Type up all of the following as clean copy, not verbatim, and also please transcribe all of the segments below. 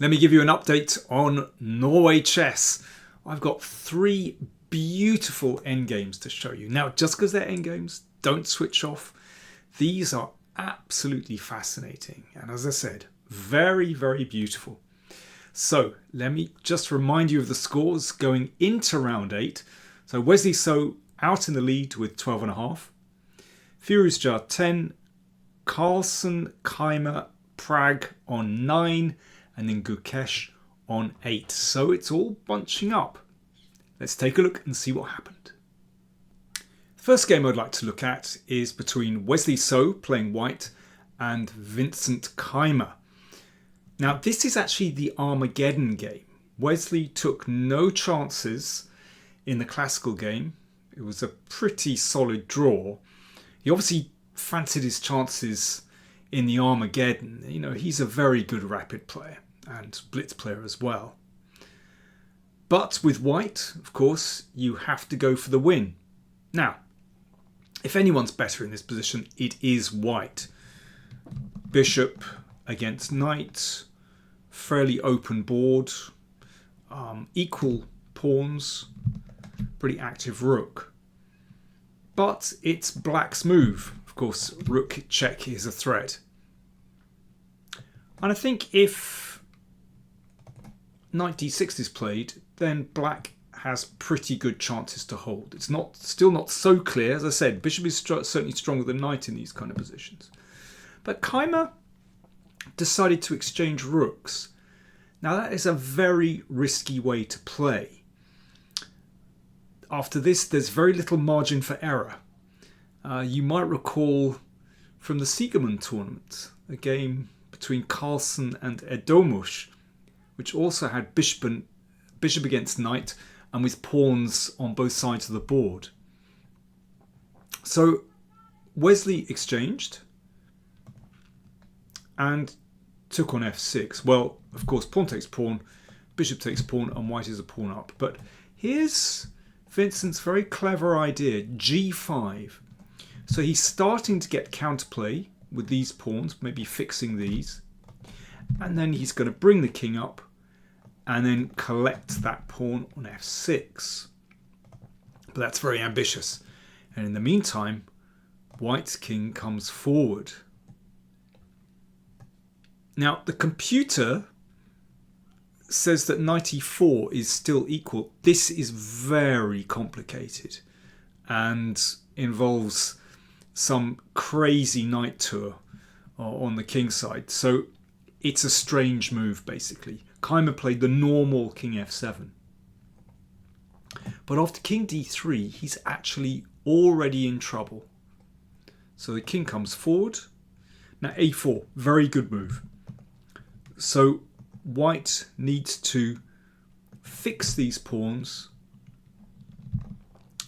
Let me give you an update on Norway Chess. I've got 3 beautiful endgames to show you. Now, just because they're endgames, don't switch off. These are absolutely fascinating. And as I said, very, very beautiful. So let me just remind you of the scores going into round 8. So Wesley So out in the lead with 12.5. Firouzja 10. Carlsen, Keymer, Pragg on 9. And then Gukesh on 8. So it's all bunching up. Let's take a look and see what happened. The first game I'd like to look at is between Wesley So playing white and Vincent Keymer. Now this is actually the Armageddon game. Wesley took no chances in the classical game. It was a pretty solid draw. He obviously fancied his chances in the Armageddon. You know, he's a very good rapid player and blitz player as well. But with white, of course, you have to go for the win. Now, if anyone's better in this position, it is white. Bishop against knight, fairly open board, equal pawns, pretty active rook. But it's black's move. Of course, rook check is a threat. And I think if knight d6 is played, then black has pretty good chances to hold. It's still not so clear. As I said, bishop is certainly stronger than knight in these kind of positions. But Keymer decided to exchange rooks. Now that is a very risky way to play. After this, there's very little margin for error. You might recall from the Siegerman tournament, a game between Carlsen and Edomush, which also had bishop against knight and with pawns on both sides of the board. So Wesley exchanged and took on f6. Well, of course, pawn takes pawn, bishop takes pawn, and white is a pawn up. But here's Vincent's very clever idea, g5. So he's starting to get counterplay with these pawns, maybe fixing these. And then he's going to bring the king up and then collect that pawn on f6. But that's very ambitious. And in the meantime, white's king comes forward. Now, the computer says that knight e4 is still equal. This is very complicated and involves some crazy knight tour on the king side. So it's a strange move, basically. Keymer played the normal king f7. But after king d3, he's actually already in trouble. So the king comes forward. Now a4, very good move. So white needs to fix these pawns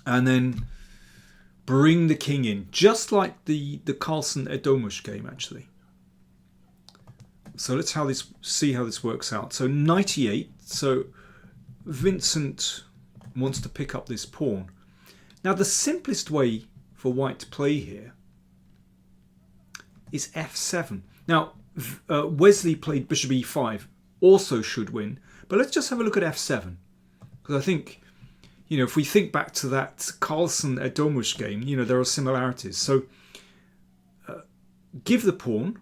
and then bring the king in, just like the Carlsen Edomush game actually. So let's see how this works out. So knight e8. So Vincent wants to pick up this pawn. Now the simplest way for white to play here is f7. Now Wesley played bishop e5, also should win. But let's just have a look at f7, because I think, you know, if we think back to that Carlsen Edomush game, you know, there are similarities. So give the pawn,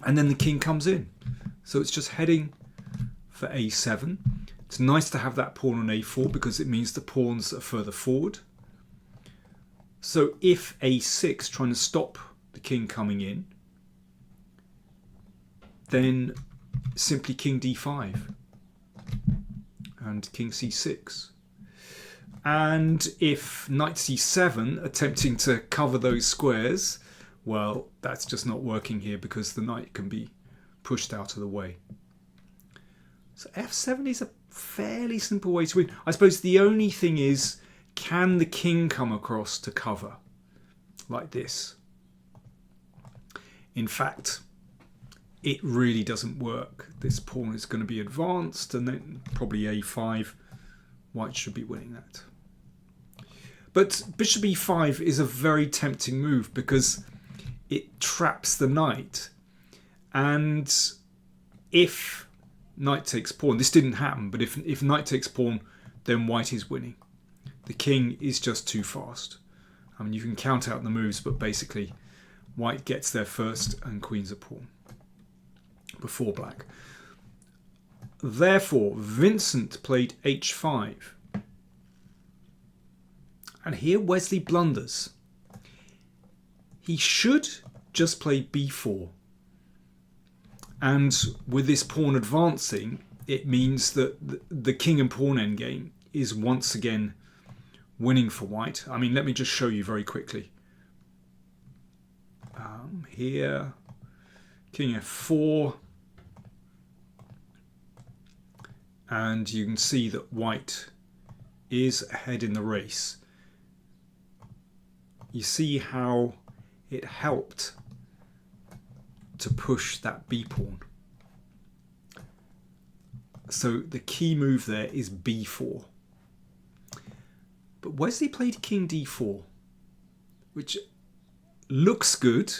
and then the king comes in. So it's just heading for a7. It's nice to have that pawn on a4 because it means the pawns are further forward. So if a6, trying to stop the king coming in, then simply king d5 and king c6. And if knight c7, attempting to cover those squares, well, that's just not working here because the knight can be pushed out of the way. So f7 is a fairly simple way to win. I suppose the only thing is, can the king come across to cover like this? In fact, it really doesn't work. This pawn is going to be advanced and then probably a5. White should be winning that. But bishop e5 is a very tempting move because it traps the knight, and if knight takes pawn, this didn't happen, but if knight takes pawn, then white is winning. The king is just too fast. I mean, you can count out the moves, but basically white gets there first and queen's a pawn before black. Therefore, Vincent played h5. And here Wesley blunders. He should just play b4. And with this pawn advancing, it means that the king and pawn endgame is once again winning for white. I mean, let me just show you very quickly. Here, king f4. And you can see that white is ahead in the race. You see how it helped to push that b pawn. So the key move there is b4. But Wesley played king d4, which looks good,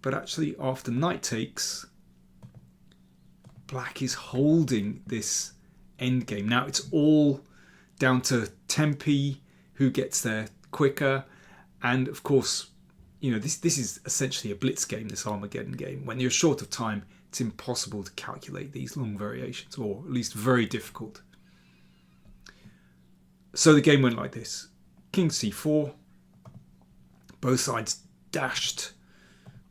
but actually after knight takes, black is holding this endgame. Now it's all down to tempi, who gets there quicker, and of course, you know, this is essentially a blitz game, this Armageddon game. When you're short of time, it's impossible to calculate these long variations, or at least very difficult. So the game went like this. King c4. Both sides dashed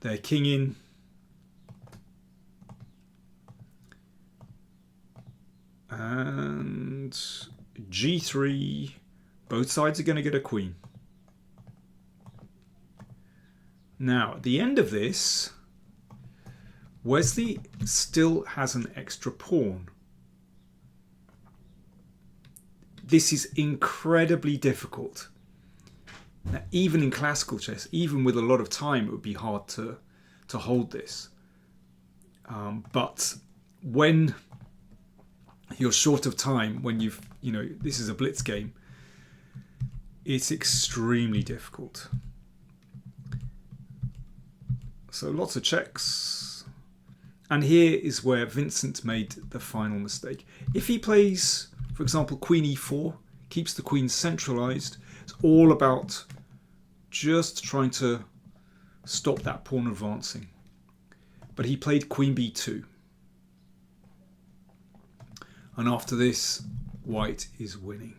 their king in. And g3. Both sides are going to get a queen. Now, at the end of this, Wesley still has an extra pawn. This is incredibly difficult. Now, even in classical chess, even with a lot of time, it would be hard to hold this. But when you're short of time, when this is a blitz game, it's extremely difficult. So lots of checks. And here is where Vincent made the final mistake. If he plays, for example, queen e4, keeps the queen centralized, it's all about just trying to stop that pawn advancing. But he played queen b2. And after this, white is winning.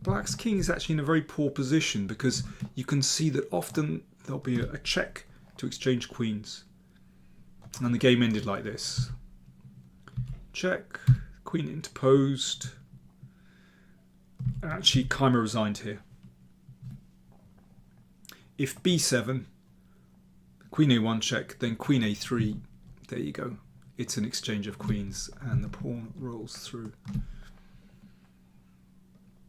Black's king is actually in a very poor position because you can see that often there'll be a check to exchange queens. And the game ended like this. Check, queen interposed. And actually Keymer resigned here. If b7, queen a1 check, then queen a3, there you go. It's an exchange of queens and the pawn rolls through.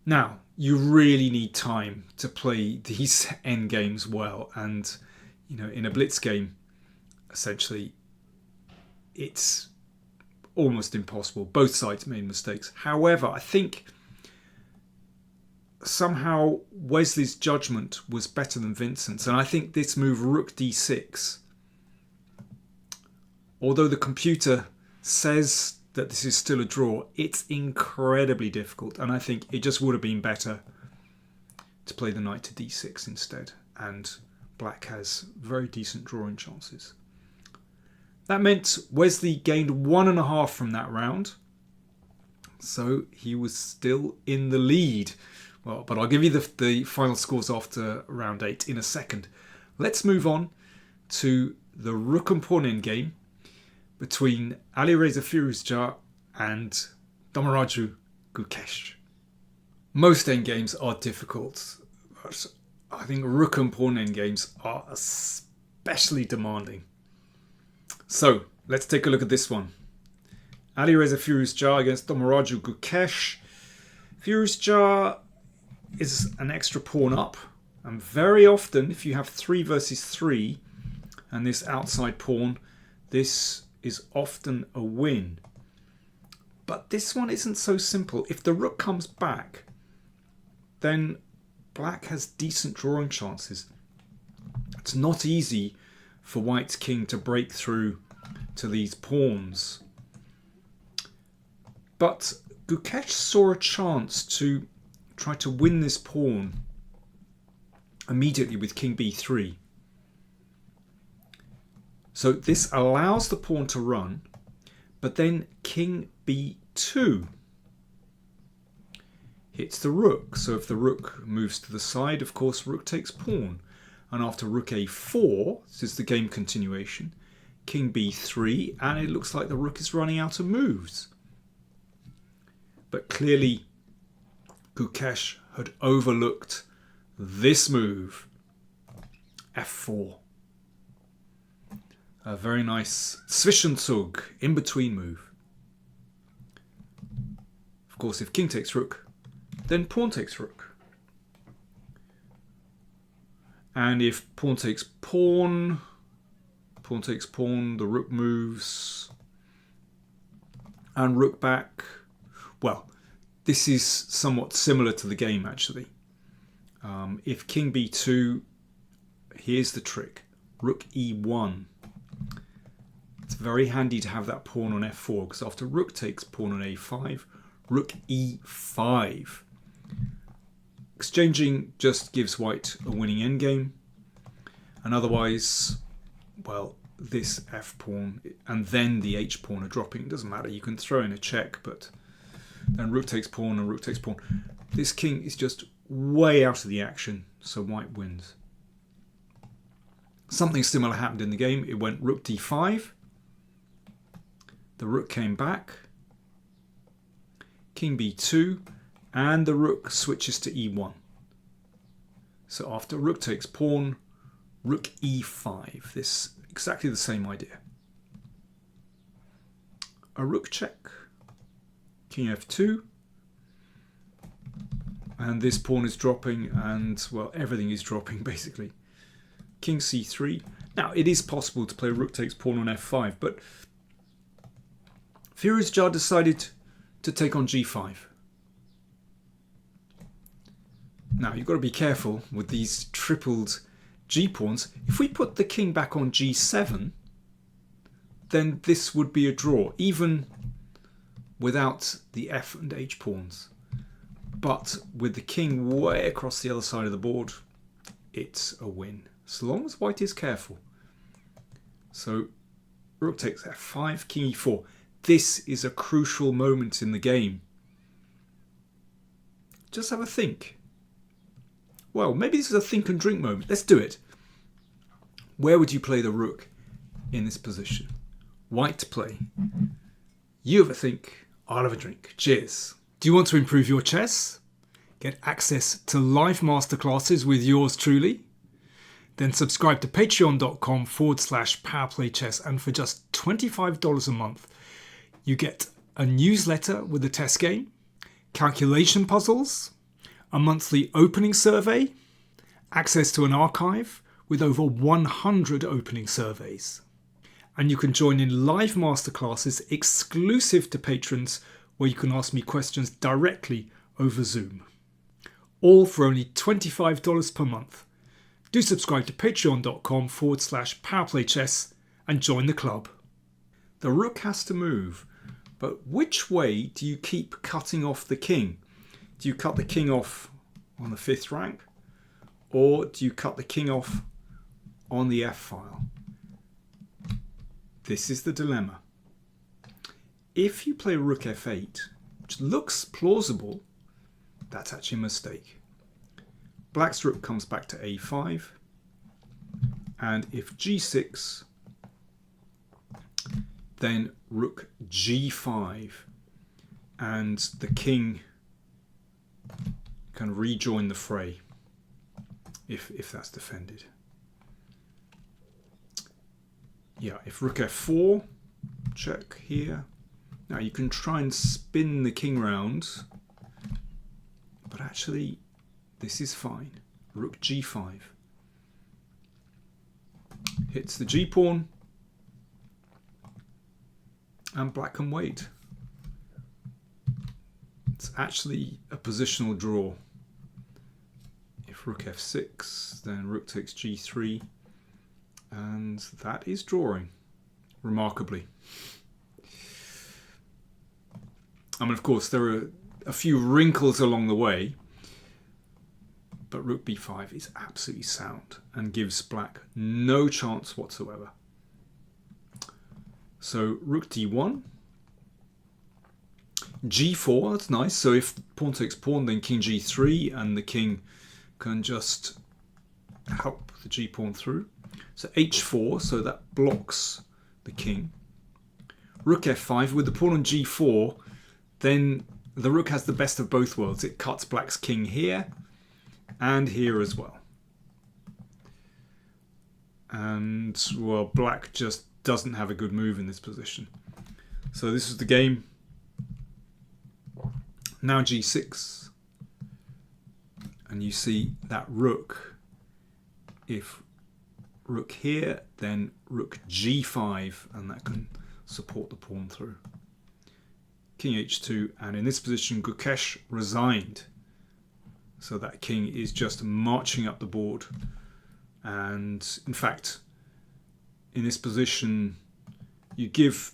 Now, you really need time to play these endgames well, and in a blitz game, essentially, it's almost impossible. Both sides made mistakes. However, I think somehow Wesley's judgment was better than Vincent's, and I think this move, rook d6, although the computer says that this is still a draw, it's incredibly difficult, and I think it just would have been better to play the knight to d6 instead, and black has very decent drawing chances. That meant Wesley gained 1.5 from that round, so he was still in the lead. Well, but I'll give you the final scores after round 8 in a second. Let's move on to the rook and pawn endgame between Alireza Firouzja and Domraju Gukesh. Most endgames are difficult, but I think rook and pawn endgames are especially demanding. So let's take a look at this one. Alireza Firouzja against Domraju Gukesh. Firouzja is an extra pawn up, and very often if you have 3 versus 3 and this outside pawn, this is often a win. But this one isn't so simple. If the rook comes back, then black has decent drawing chances. It's not easy for white's king to break through to these pawns. But Gukesh saw a chance to try to win this pawn immediately with king b3. So this allows the pawn to run, but then king b2 hits the rook. So if the rook moves to the side, of course, rook takes pawn. And after rook a4, this is the game continuation, king b3, and it looks like the rook is running out of moves. But clearly, Gukesh had overlooked this move, f4. A very nice Zwischenzug, in-between move. Of course, if king takes rook, then pawn takes rook. And if pawn takes pawn, the rook moves, and rook back. Well, this is somewhat similar to the game, actually. If king b2, here's the trick. Rook e1. It's very handy to have that pawn on f4, because after rook takes pawn on a5, rook e5. Exchanging just gives white a winning endgame. And otherwise, well, this f-pawn and then the h-pawn are dropping. It doesn't matter. You can throw in a check, but then rook takes pawn and rook takes pawn. This king is just way out of the action, so white wins. Something similar happened in the game. It went rook d5. The rook came back. King b2. And the rook switches to e1. So after rook takes pawn, rook e5. This exactly the same idea. A rook check. King f2. And this pawn is dropping, and well, everything is dropping basically. King c3. Now it is possible to play rook takes pawn on f5, but Firouzja decided to take on g5. Now you've got to be careful with these tripled g-pawns. If we put the king back on g7, then this would be a draw, even without the f and h pawns. But with the king way across the other side of the board, it's a win, so long as white is careful. So rook takes f5, king e4. This is a crucial moment in the game. Just have a think. Well, maybe this is a think and drink moment. Let's do it. Where would you play the rook in this position? White to play. You have a think, I'll have a drink. Cheers. Do you want to improve your chess? Get access to live masterclasses with yours truly? Then subscribe to patreon.com/PowerPlayChess, and for just $25 a month, you get a newsletter with a test game, calculation puzzles, a monthly opening survey, access to an archive with over 100 opening surveys. And you can join in live masterclasses exclusive to patrons, where you can ask me questions directly over Zoom. All for only $25 per month. Do subscribe to patreon.com/PowerPlayChess and join the club. The rook has to move, but which way do you keep cutting off the king? Do you cut the king off on the 5th rank, or do you cut the king off on the f-file? This is the dilemma. If you play rook f8, which looks plausible, that's actually a mistake. Black's rook comes back to a5, and if g6, then rook g5, and the king can rejoin the fray if that's defended. Yeah, if rook f4, check here. Now you can try and spin the king round, but actually this is fine. Rook g5 hits the g-pawn, and black can wait. It's actually a positional draw. If rook f6, then rook takes g3, and that is drawing. remarkably. I mean, of course, there are a few wrinkles along the way, but rook b5 is absolutely sound and gives black no chance whatsoever. So rook d1, g4, that's nice. So if pawn takes pawn, then king g3, and the king can just help the g pawn through. So h4, so that blocks the king. Rook f5, with the pawn on g4, then the rook has the best of both worlds. It cuts black's king here and here as well. And, well, black just doesn't have a good move in this position. So this is the game. Now g6. And you see that rook. If rook here, then rook g5, and that can support the pawn through. King h2, and in this position Gukesh resigned. So that king is just marching up the board. And in fact, in this position, you give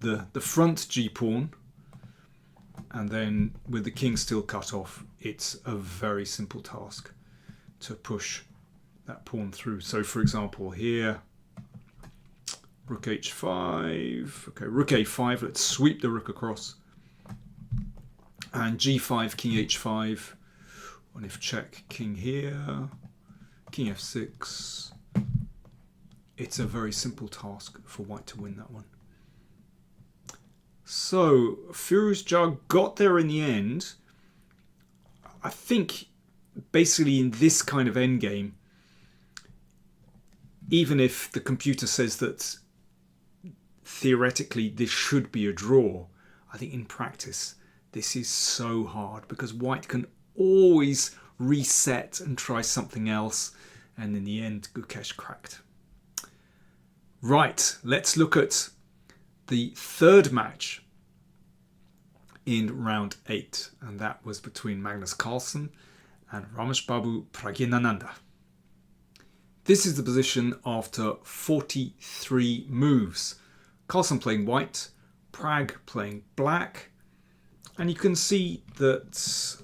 the front g-pawn, and then with the king still cut off, it's a very simple task to push that pawn through. So for example here, rook h5, okay, rook a5, let's sweep the rook across, and g5, king h5, and if check, king here, king f6. It's a very simple task for white to win that one. So Firouzja got there in the end. I think basically in this kind of endgame, even if the computer says that theoretically this should be a draw, I think in practice this is so hard because white can always reset and try something else, and in the end Gukesh cracked. Right, let's look at the third match in round 8, and that was between Magnus Carlsen and Rameshbabu Praggnanandhaa. This is the position after 43 moves. Carlsen playing white, Pragg playing black, and you can see that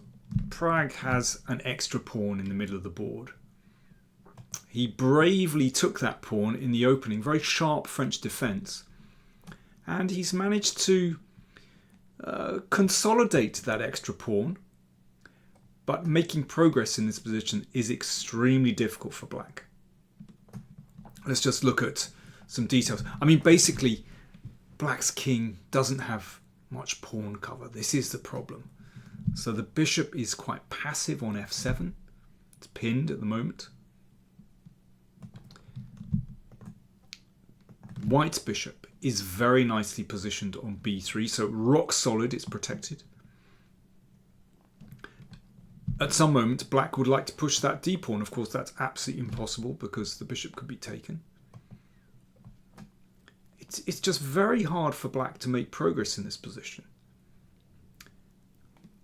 Pragg has an extra pawn in the middle of the board. He bravely took that pawn in the opening, very sharp French defense, and he's managed to consolidate that extra pawn, but making progress in this position is extremely difficult for black. Let's just look at some details. I mean, basically, black's king doesn't have much pawn cover. This is the problem. So the bishop is quite passive on f7. It's pinned at the moment. White's bishop is very nicely positioned on b3, so rock solid, it's protected. At some moment, black would like to push that d-pawn. Of course, that's absolutely impossible because the bishop could be taken. It's just very hard for black to make progress in this position.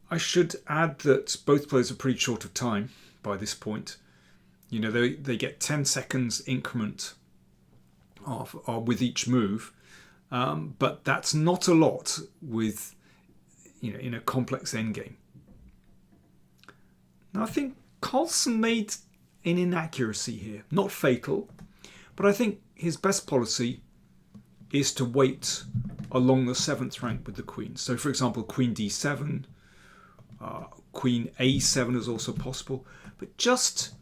I should add that both players are pretty short of time by this point. You know, they get 10 seconds increment with each move, but that's not a lot with, you know, in a complex endgame. Now I think Carlsen made an inaccuracy here, not fatal, but I think his best policy is to wait along the 7th rank with the queen. So for example, queen d7, queen a7 is also possible, but just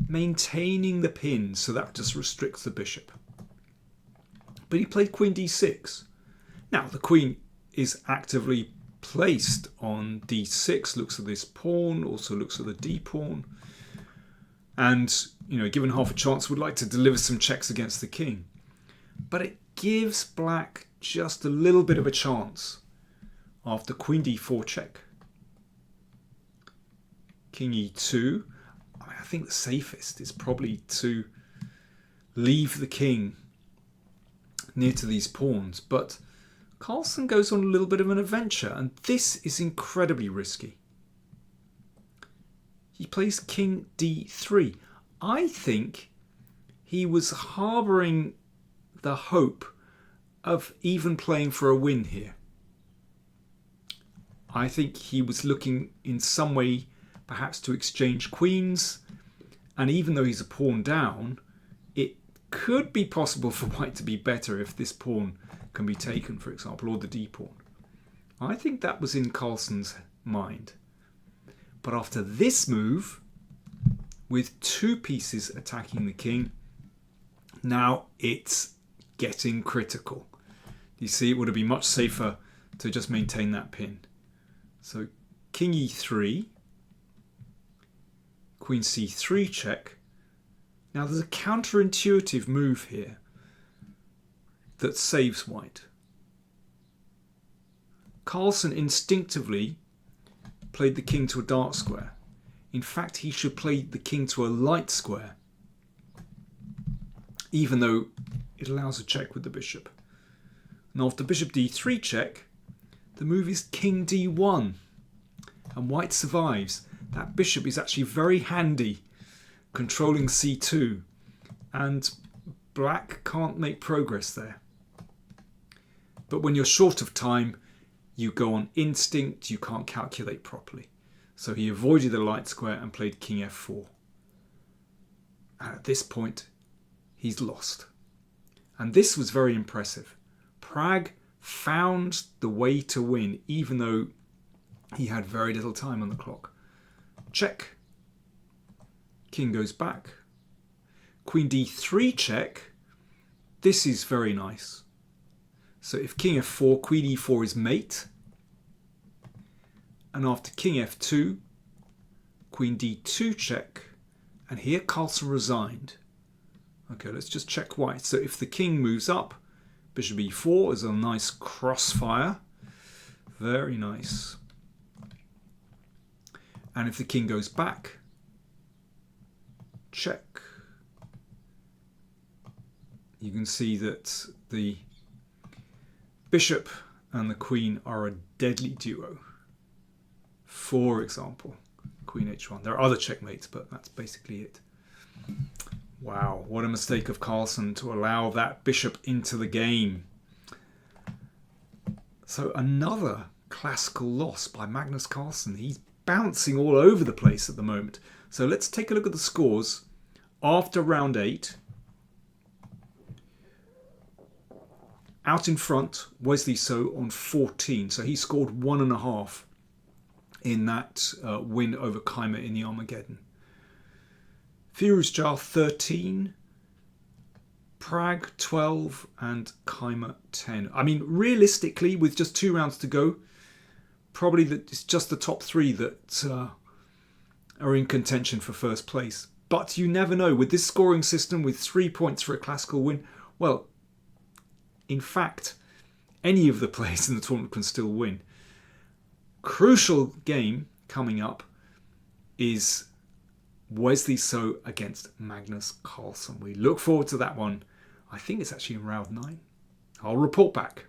maintaining the pin, so that just restricts the bishop. But he played queen d6. Now the queen is actively placed on d6, looks at this pawn, also looks at the d pawn, and, you know, given half a chance, would like to deliver some checks against the king. But it gives black just a little bit of a chance after queen d4 check. King e2. I think the safest is probably to leave the king near to these pawns, but Carlsen goes on a little bit of an adventure, and this is incredibly risky. He plays king d3. I think he was harbouring the hope of even playing for a win here. I think he was looking in some way perhaps to exchange queens, and even though he's a pawn down, it could be possible for white to be better if this pawn can be taken, for example, or the d pawn. I think that was in Carlsen's mind. But after this move, with two pieces attacking the king, now it's getting critical. You see, it would have been much safer to just maintain that pin. So king e3, queen c3 check. Now there's a counterintuitive move here that saves white. Carlsen instinctively played the king to a dark square. In fact, he should play the king to a light square, even though it allows a check with the bishop. And after bishop d3 check, the move is king d1, and white survives. That bishop is actually very handy, controlling c2, and black can't make progress there. But when you're short of time, you go on instinct, you can't calculate properly. So he avoided the light square and played king f4. And at this point, he's lost. And this was very impressive. Pragg found the way to win, even though he had very little time on the clock. Check. King goes back. Queen d3 check. This is very nice. So if king f4, queen e4 is mate. And after king f2, queen d2 check. And here Carlsen resigned. Okay, let's just check white. So if the king moves up, bishop e4 is a nice crossfire. Very nice. And if the king goes back, check. You can see that the bishop and the queen are a deadly duo. For example, queen h1. There are other checkmates, but that's basically it. Wow, what a mistake of Carlsen to allow that bishop into the game. So another classical loss by Magnus Carlsen. He's bouncing all over the place at the moment. So let's take a look at the scores after round 8. Out in front, Wesley So on 14. So he scored 1.5 in that win over Keymer in the Armageddon. Firouzja 13, Pragg 12 and Keymer 10. I mean, realistically, with just 2 rounds to go, probably it's just the top 3 that are in contention for first place. But you never know. With this scoring system, with 3 points for a classical win, well, in fact, any of the players in the tournament can still win. Crucial game coming up is Wesley So against Magnus Carlsen. We look forward to that one. I think it's actually in round 9. I'll report back.